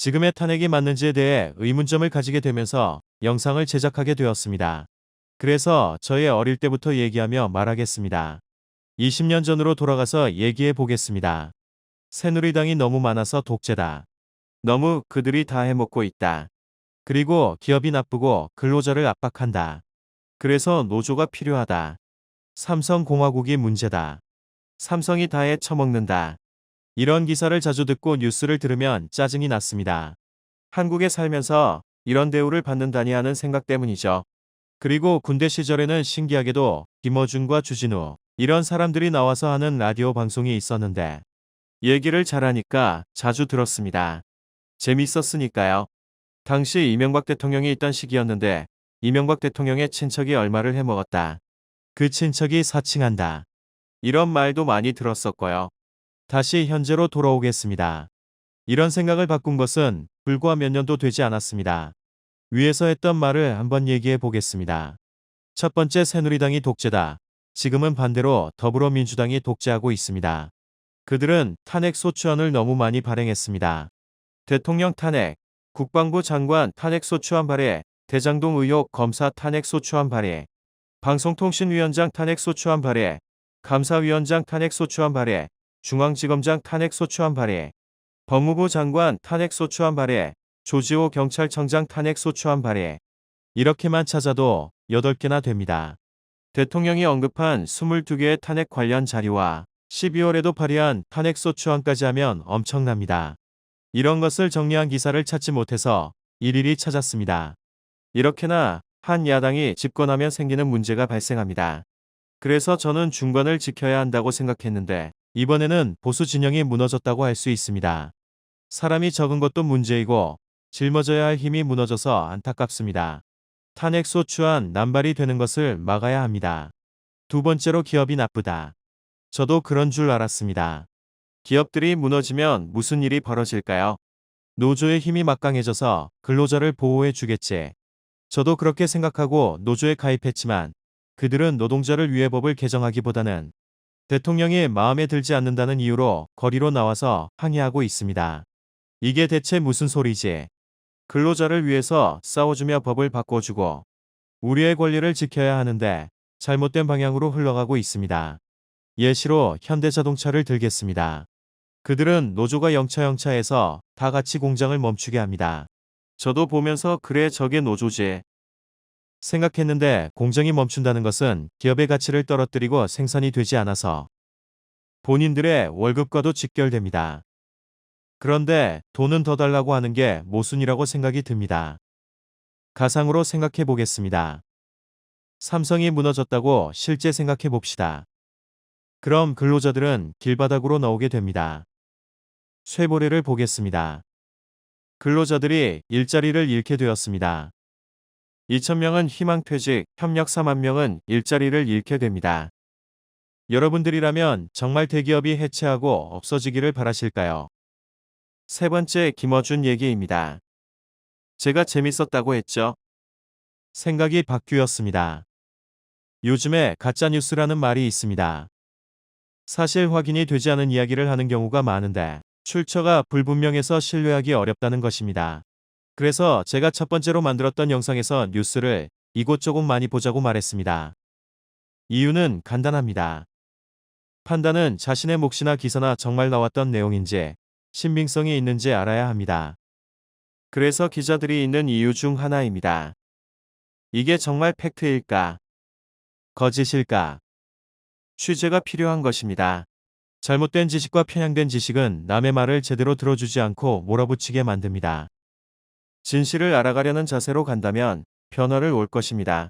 지금의 탄핵이 맞는지에 대해 의문점을 가지게 되면서 영상을 제작하게 되었습니다. 그래서 저의 어릴 때부터 얘기하며 말하겠습니다. 20년 전으로 돌아가서 얘기해 보겠습니다. 새누리당이 너무 많아서 독재다. 너무 그들이 다 해먹고 있다. 그리고 기업이 나쁘고 근로자를 압박한다. 그래서 노조가 필요하다. 삼성공화국이 문제다. 삼성이 다 해쳐먹는다. 이런 기사를 자주 듣고 뉴스를 들으면 짜증이 났습니다. 한국에 살면서 이런 대우를 받는다니 하는 생각 때문이죠. 그리고 군대 시절에는 신기하게도 김어준과 주진우 이런 사람들이 나와서 하는 라디오 방송이 있었는데 얘기를 잘하니까 자주 들었습니다. 재밌었으니까요. 당시 이명박 대통령이 있던 시기였는데 이명박 대통령의 친척이 얼마를 해먹었다. 그 친척이 사칭한다. 이런 말도 많이 들었었고요. 다시 현재로 돌아오겠습니다. 이런 생각을 바꾼 것은 불과 몇 년도 되지 않았습니다. 위에서 했던 말을 한번 얘기해 보겠습니다. 첫 번째, 새누리당이 독재다. 지금은 반대로 더불어민주당이 독재하고 있습니다. 그들은 탄핵 소추안을 너무 많이 발행했습니다. 대통령 탄핵, 국방부 장관 탄핵 소추안 발의, 대장동 의혹 검사 탄핵 소추안 발의, 방송통신위원장 탄핵 소추안 발의, 감사위원장 탄핵 소추안 발의, 중앙지검장 탄핵 소추안 발의, 법무부 장관 탄핵 소추안 발의, 조지호 경찰청장 탄핵 소추안 발의. 이렇게만 찾아도 8개나 됩니다. 대통령이 언급한 22개의 탄핵 관련 자료와 12월에도 발의한 탄핵 소추안까지 하면 엄청납니다. 이런 것을 정리한 기사를 찾지 못해서 일일이 찾았습니다. 이렇게나 한 야당이 집권하면 생기는 문제가 발생합니다. 그래서 저는 중간을 지켜야 한다고 생각했는데 이번에는 보수 진영이 무너졌다고 할 수 있습니다. 사람이 적은 것도 문제이고 짊어져야 할 힘이 무너져서 안타깝습니다. 탄핵 소추안 남발이 되는 것을 막아야 합니다. 두 번째로, 기업이 나쁘다. 저도 그런 줄 알았습니다. 기업들이 무너지면 무슨 일이 벌어질까요? 노조의 힘이 막강해져서 근로자를 보호해 주겠지. 저도 그렇게 생각하고 노조에 가입했지만 그들은 노동자를 위해 법을 개정하기보다는 대통령이 마음에 들지 않는다는 이유로 거리로 나와서 항의하고 있습니다. 이게 대체 무슨 소리지? 근로자를 위해서 싸워주며 법을 바꿔주고 우리의 권리를 지켜야 하는데 잘못된 방향으로 흘러가고 있습니다. 예시로 현대자동차를 들겠습니다. 그들은 노조가 영차영차해서 다 같이 공장을 멈추게 합니다. 저도 보면서 그래, 저게 노조지 생각했는데 공장이 멈춘다는 것은 기업의 가치를 떨어뜨리고 생산이 되지 않아서 본인들의 월급과도 직결됩니다. 그런데 돈은 더 달라고 하는 게 모순이라고 생각이 듭니다. 가상으로 생각해 보겠습니다. 삼성이 무너졌다고 실제 생각해 봅시다. 그럼 근로자들은 길바닥으로 나오게 됩니다. 쇠고래를 보겠습니다. 근로자들이 일자리를 잃게 되었습니다. 2,000명은 희망퇴직, 협력 4만 명은 일자리를 잃게 됩니다. 여러분들이라면 정말 대기업이 해체하고 없어지기를 바라실까요? 세 번째, 김어준 얘기입니다. 제가 재밌었다고 했죠? 생각이 바뀌었습니다. 요즘에 가짜뉴스라는 말이 있습니다. 사실 확인이 되지 않은 이야기를 하는 경우가 많은데 출처가 불분명해서 신뢰하기 어렵다는 것입니다. 그래서 제가 첫 번째로 만들었던 영상에서 뉴스를 이곳저곳 많이 보자고 말했습니다. 이유는 간단합니다. 판단은 자신의 몫이나 기사나 정말 나왔던 내용인지 신빙성이 있는지 알아야 합니다. 그래서 기자들이 있는 이유 중 하나입니다. 이게 정말 팩트일까? 거짓일까? 취재가 필요한 것입니다. 잘못된 지식과 편향된 지식은 남의 말을 제대로 들어주지 않고 몰아붙이게 만듭니다. 진실을 알아가려는 자세로 간다면 변화를 올 것입니다.